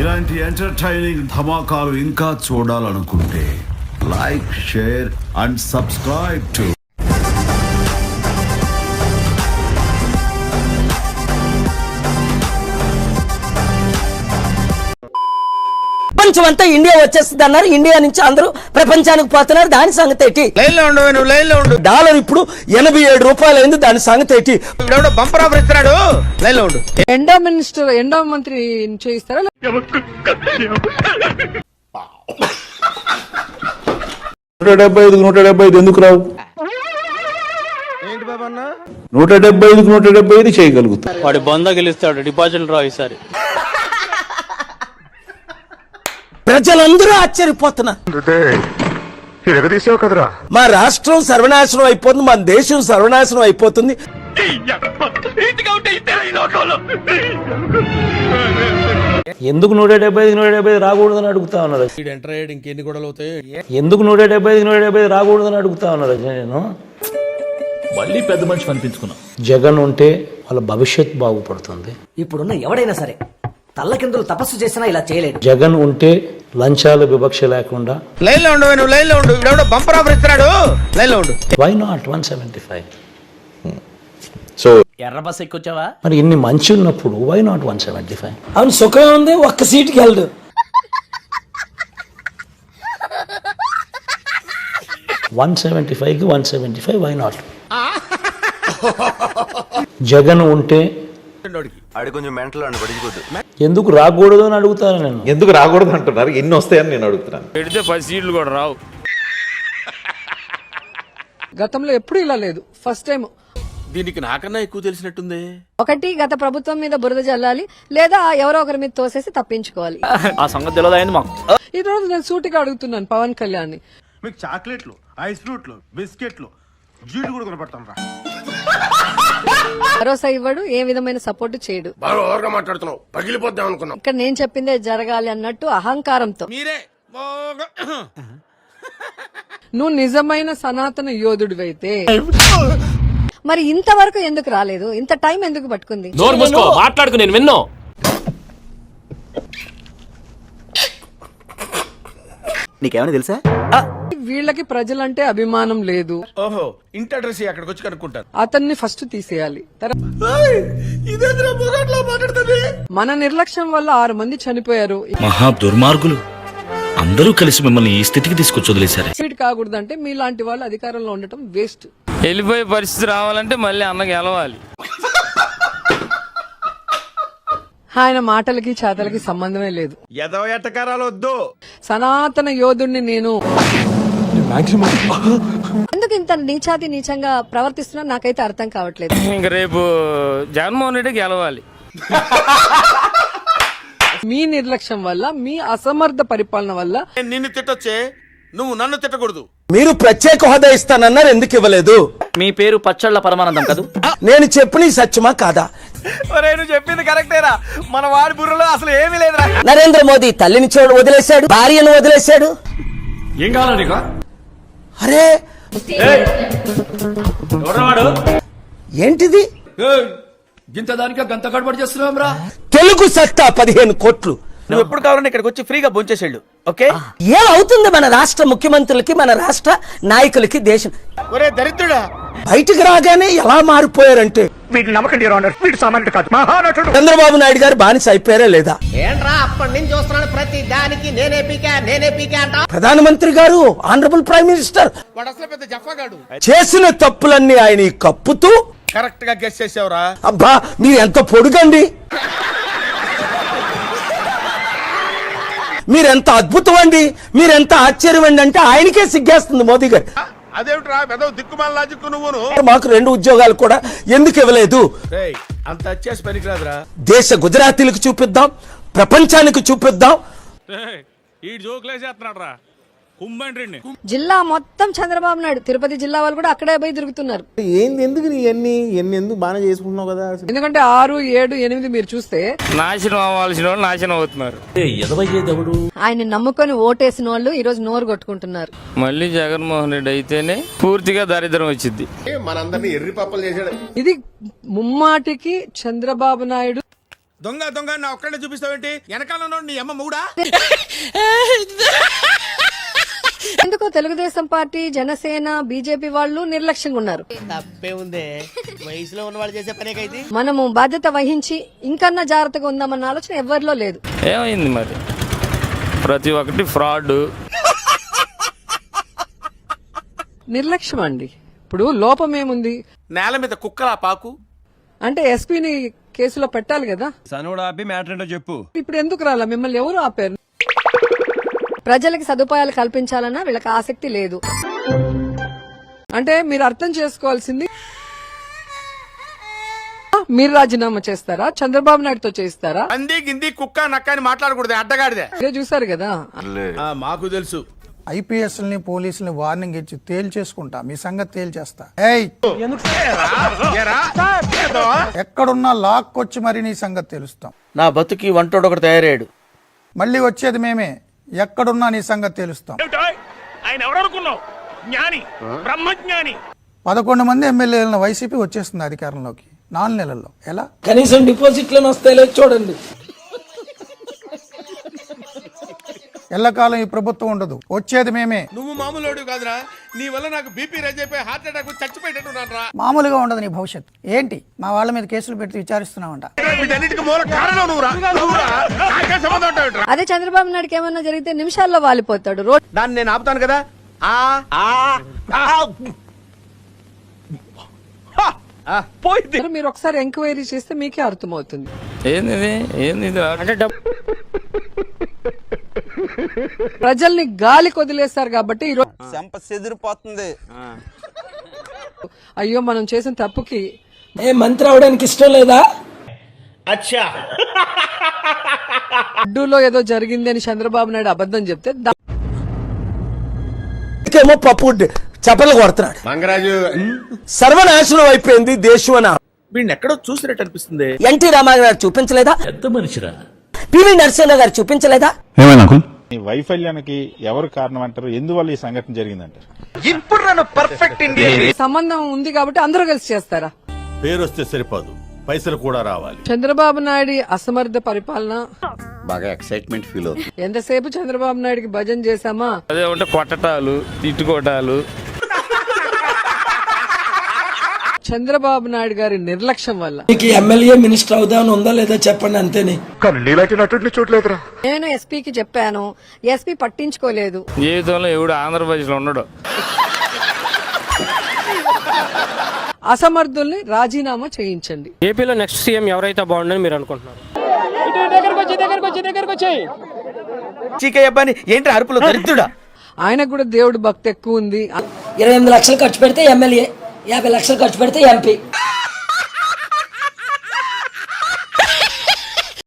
ఇలాంటి ఎంటర్టైనింగ్ ధమాకాలు ఇంకా చూడాలనుకుంటే like, share and subscribe to ప్రపంచం అంతా ఇండియా వచ్చేస్తుంది అన్నారు. ఇండియా నుంచి అందరూ ప్రపంచానికి పోతున్నారు. దాని సంగతి ఏంటి? డాలర్ ఇప్పుడు 87 రూపాయలు అయింది. దాని సంగతి ఏంటి? బంపర్ ఆఫర్ ఇస్తున్నాడు. లైన్ లో ఉండు. ఎండో మంత్రి చేయిస్తారా? 175 ఎందుకు రావు? 175 చేయగలుగుతా. వాడి బంద గెలుస్తాడు. డిపాజిట్లు రావు ఈసారి. ప్రజలందరూ ఆశ్చర్యపోతున్నారు. మా రాష్ట్రం సర్వనాశనం అయిపోతుంది, మన దేశం సర్వనాశనం అయిపోతుంది. ఎందుకు 175 రాకూడదని అడుగుతా ఉన్నారు. ఇంకెన్ని గొడవలు అవుతాయి? ఎందుకు 175 రాకూడదని అడుగుతా ఉన్నారు. నేను మళ్ళీ పెద్ద మనిషి అనిపించుకున్నా. జగన్ ఉంటే వాళ్ళ భవిష్యత్ బాగుపడుతుంది. ఇప్పుడున్న ఎవడైనా సరే తల్లకిందులు తపస్సు చేసినా ఇలా చేయలేడు. జగన్ ఉంటే లంచాల వివక్ష లేకుండా. లైన్ లో ఉండు. లైన్ లో ఉండు. బంపర్ ఆఫర్ ఇస్తున్నాడు. లైన్ లో ఉండు. Why not 175? సో ఎర్ర బస్ ఎక్కొచ్చావా? మరి ఇన్ని మంచి ఉన్నప్పుడు వై నాట్ 175? అవును, సుఖం ఉంది. ఒక్క సీటుకి వెళ్ళడు. 175కి 175 వై నాట్? జగన్ ఉంటే ఎందుకు రాకూడదు అని అడుగుతాను నేను. ఎందుకు రాకూడదు అంటున్నారు? ఎన్ని వస్తాయని నేను అడుగుతున్నాను. పెడితే 10 సీట్లు కూడా రావు. గతంలో ఎప్పుడు ఇలా లేదు. First time. దీనికి నాకన్నా ఎక్కువ తెలిసినట్టుంది. ఒకటి, గత ప్రభుత్వం మీద బురద జల్లాలి, లేదా ఎవరో ఒకరి మీద తోసేసి తప్పించుకోవాలి. ఆ సంగతి తెలియదు మాకు. ఈ రోజు నేను సూటిగా అడుగుతున్నాను పవన్ కళ్యాణ్ ని. మీకు చాక్లెట్లు, ఐస్ ఫ్రూట్లు, బిస్కెట్లు, జీళ్ళు కూడా కొనపడతాం రా. భరోసా ఇవ్వడు, ఏ విధమైన సపోర్ట్ చేయడు. మాట్లాడుతున్నావు, పగిలిపోద్దాం అనుకున్నాం. ఇక్కడ నేను చెప్పిందే జరగాలి అన్నట్టు అహంకారంతో. మీరే నువ్వు నిజమైన సనాతన యోధుడివైతే మరి ఇంతవరకు ఎందుకు రాలేదు? ఇంత టైం ఎందుకు పట్టుకుంది? మాట్లాడుకు, నేను విన్నా. నీకేమైనా తెలుసా? వీళ్ళకి ప్రజలంటే అభిమానం లేదు. ఓహో, ఇంటి అడ్రస్ అక్కడికి వచ్చి కనుక్కుంటారు. అతన్ని ఫస్ట్ తీసేయాలి. మన నిర్లక్ష్యం వల్ల 6 మంది చనిపోయారు. మహా దుర్మార్గులు అందరూ కలిసి మిమ్మల్ని ఈ స్థితికి తీసుకొచ్చి వదిలేశారు. స్పీడ్ కాకూడదంటే మీలాంటి వాళ్ళు అధికారంలో ఉండటం వేస్ట్. వెళ్ళిపోయే పరిస్థితి రావాలంటే మళ్ళీ అన్నకి గెలవాలి. ఆయన మాటలకి చేతలకి సంబంధమే లేదు. ఎదవ ఎట్టకారాలు వద్దు. సనాతన యోధుడిని నేను. ఎందుకు ఇంత నీచంగా ప్రవర్తిస్తున్నా నాకైతే అర్థం కావట్లేదు. ఇంక రేపు జగన్మోహన్ రెడ్డి గెలవాలి. మీ నిర్లక్ష్యం వల్ల, మీ అసమర్థ పరిపాలన వల్ల. నిన్ను తిట్టొచ్చే, నువ్వు నన్ను తిట్టకూడదు. మీరు ప్రత్యేక హోదా ఇస్తానన్నారు, ఎందుకు ఇవ్వలేదు? మీ పేరు పచ్చళ్ళ పరమానందం కదూ? నేను చెప్పిన సత్యమా కాదా? నువ్వు చెప్పింది కరెక్టేరా. మన వాడి బుర్రలో అసలు ఏమీ లేదురా. నరేంద్ర మోదీ తల్లిని వదిలేశాడు, భార్యను వదిలేశాడు. ఏం కావాలి నీకు? అరే ఏంటిది? గింత దానిక గంత గడబడి చేస్తున్నాం రా. తెలుగు సత్తా 15 కోట్లు. నువ్వు ఎప్పుడు కావాలని ఇక్కడికి వచ్చి ఫ్రీగా భోంచేసేళ్ళు. ఓకే, ఏమవుతుంది మన రాష్ట్ర ముఖ్యమంత్రులకి, మన రాష్ట్ర నాయకులకి, దేశం? ఒరే దరిద్రుడా, బయటికి రాగానే ఎలా మారిపోయారంటే, చంద్రబాబు నాయుడు గారు బానిస అయిపోయారా లేదా? ఏంట్రా అప్పటి నుంచి చూస్తున్నాను, ప్రతి దానికి నేనే పీకా అంట. ప్రధానమంత్రి గారు, ఆనరబుల్ ప్రైమ్ మినిస్టర్ వాడు అసలు పెద్ద జఫాగాడు. చేసిన తప్పులన్నీ ఆయన కప్పుతూ కరెక్ట్ గా గెస్ చేసావురా. అబ్బా, మీరు ఎంత పొడుగండి, మీరెంత అద్భుతం అండి, మీరెంత ఆశ్చర్యం అండి అంటే ఆయనకే సిగ్గేస్తుంది మోదీ గారు. అదేమిట్రా పెద్ద దిక్కుమాల లాజిక్ నువ్వును. మాకు 2 ఉద్యోగాలు కూడా ఎందుకు ఇవ్వలేదు? అంత వచ్చేసి పనికిరాదురా. దేశ గుజరాతీలకు చూపిద్దాం, ప్రపంచానికి చూపిద్దాం. ఈ జోకులేసేస్తున్నాడు రా. జిల్లా మొత్తం చంద్రబాబు నాయుడు, తిరుపతి జిల్లా వాళ్ళు కూడా అక్కడే పోయి తిరుగుతున్నారు. ఏంది ఎందుకు ఎన్ని ఎందుకు బాగా చేసుకుంటున్నావు కదా? ఎందుకంటే 6, 7, 8 మీరు చూస్తే నాశనం అవ్వాల్సిన వాళ్ళు నాశనం అవుతున్నారు. ఆయన నమ్ముకొని ఓటేసిన వాళ్ళు ఈ రోజు నోరు కొట్టుకుంటున్నారు. మళ్ళీ జగన్మోహన్ రెడ్డి అయితేనే పూర్తిగా దరిద్రం వచ్చింది. మనందరినీ ఎర్రి పప్పలు చేశాడు. ఇది ముమ్మాటికి చంద్రబాబు నాయుడు దొంగ దొంగ నా ఒక్కడే చూపిస్తావేంటి? వెనకాల నీ అమ్మ మూడా? ఎందుకో తెలుగుదేశం పార్టీ, జనసేన, బీజేపీ వాళ్ళు నిర్లక్ష్యంగా ఉన్నారు. తప్పే ఉందే, వయసులో ఉన్న వాళ్ళు చేసే పనే కైతే. మనము బాధ్యత వహించి ఇంకన్నా జాగ్రత్తగా ఉందామన్న ఆలోచన ఎవరిలో లేదు. ఏమైంది మరి? ప్రతి ఒక్కటి ఫ్రాడ్. నిర్లక్ష్యం అండి. ఇప్పుడు లోపం ఏముంది? నేల మీద కుక్కలా పాకు. అంటే ఎస్పీని కేసులో పెట్టాలి కదా. సనుడు ఆపి మ్యాటర్ ఏంటో చెప్పు. ఇప్పుడు ఎందుకు రాలా? మిమ్మల్ని ఎవరు ఆపారు? ప్రజలకి సదుపాయాలు కల్పించాలన్నా వీళ్ళకి ఆసక్తి లేదు. అంటే మీరు అర్థం చేసుకోవాల్సింది, మీరు రాజీనామా చేస్తారా, చంద్రబాబు నాయుడుతో చేస్తారా? అంది గింది కుక్క నక్క అని మాట్లాడకూడదు, అడ్డగాడిదే. ఇదే చూసారు కదా. మాకు తెలుసు. ఐపీఎస్ ని పోలీసుల్ని వార్నింగ్ ఇచ్చి తేల్చేసుకుంటా, మీ సంగతి తేల్చేస్తా. ఎక్కడున్నా లాక్కొచ్చి మరి నీ సంగతి తెలుస్తాం. నా బతుకి వంటోడు ఒకటి తయారయ్యాడు. మళ్ళీ వచ్చేది మేమే, ఎక్కడున్నా నీ సంగతి తెలుస్తాం. ఆయన ఎవరనుకున్నావు? జ్ఞాని, బ్రహ్మజ్ఞాని. 11 మంది ఎమ్మెల్యేలను వైసీపీ వచ్చేస్తుంది అధికారంలోకి 4 నెలల్లో. ఎలా? కనీసం డిపాజిట్లను వస్తాయో చూడండి. ఎల్లకాలం ఈ ప్రభుత్వం ఉండదు, వచ్చేది మేమే. నువ్వు మామూలు కాదురా, నీ వల్ల నాకు బీపీ రైజ్ అయిపోయి హార్ట్ అటాక్ చచ్చిపోయేటట్టున్నాను రా. మామూలుగా ఉండదు నీ భవిష్యత్తు. ఏంటి మా వాళ్ళ మీద కేసులు పెట్టి విచారిస్తున్నావంట? వీటన్నిటికీ మూల కారణం నువ్వురా. నాకే సంబంధం ఉంటావురా. అదే చంద్రబాబు నాయుడుకి ఏమన్నా జరిగితే నిమిషాల్లో వాలిపోతాడు. దాన్ని నేను ఆపుతాను కదా. మీరు ఒకసారి ఎంక్వైరీ చేస్తే మీకే అర్థమవుతుంది. ఏంది అంటే ప్రజల్ని గాలి కొదిలేస్తారు కాబట్టి ఈరోజు చెదిరిపోతుంది. అయ్యో మనం చేసిన తప్పుకి మంత్రి అవడానికి ఇష్టం లేదా? అడ్డూలో ఏదో జరిగింది అని చంద్రబాబు నాయుడు అబద్ధం చెప్తే ఏమో పప్పు చపలు కొడుతున్నాడు. మంగరాజు సర్వనాశనం అయిపోయింది దేశం అని వీడిని ఎక్కడో చూసినట్టు అనిపిస్తుంది. ఎన్టీ రామారావు గారు చూపించలేదా? పెద్ద మనిషిరా. పివి నరసింహ గారు చూపించలేదా? ఈ వైఫల్యానికి ఎవరు కారణం అంటారు? ఎందువల్ల ఈ సంఘటన జరిగిందంటారు? ఇప్పుడు నన్ను పర్ఫెక్ట్ సంబంధం ఉంది కాబట్టి అందరూ కలిసి చేస్తారా? పేరు వస్తే సరిపోదు, పైసలు కూడా రావాలి. చంద్రబాబు నాయుడు అసమర్థ పరిపాలన బాగా ఎక్సైట్మెంట్ ఫీల్ అవుతుంది. ఎంతసేపు చంద్రబాబు నాయుడుకి భజన చేశామా? అదే ఉంటే కొట్టటాలు, తిట్టుకోటాలు. చంద్రబాబు నాయుడు గారి నిర్లక్ష్యం వల్ల ఎమ్మెల్యే మినిస్టర్ అవుదామని ఉందా లేదా చెప్పండి, అంతేనే. నేను ఎస్పీకి చెప్పాను, ఎస్పీ పట్టించుకోలేదు. జీవితంలో ఎవడు ఆంధ్రప్రదేశ్ లో ఉండడు. అసమర్థుల్ని రాజీనామా చేయించండి. ఏపీలో నెక్స్ట్ సీఎం ఎవరైతే బాగుండని మీరు అనుకుంటున్నారు? ఏంటి అరుపులు దరిద్రుడా? ఆయనకు కూడా దేవుడు భక్తి ఎక్కువ ఉంది. 28 లక్షలు ఖర్చు పెడితే ఎమ్మెల్యే, 50 లక్షలు ఖర్చు పెడితే ఎంపీ.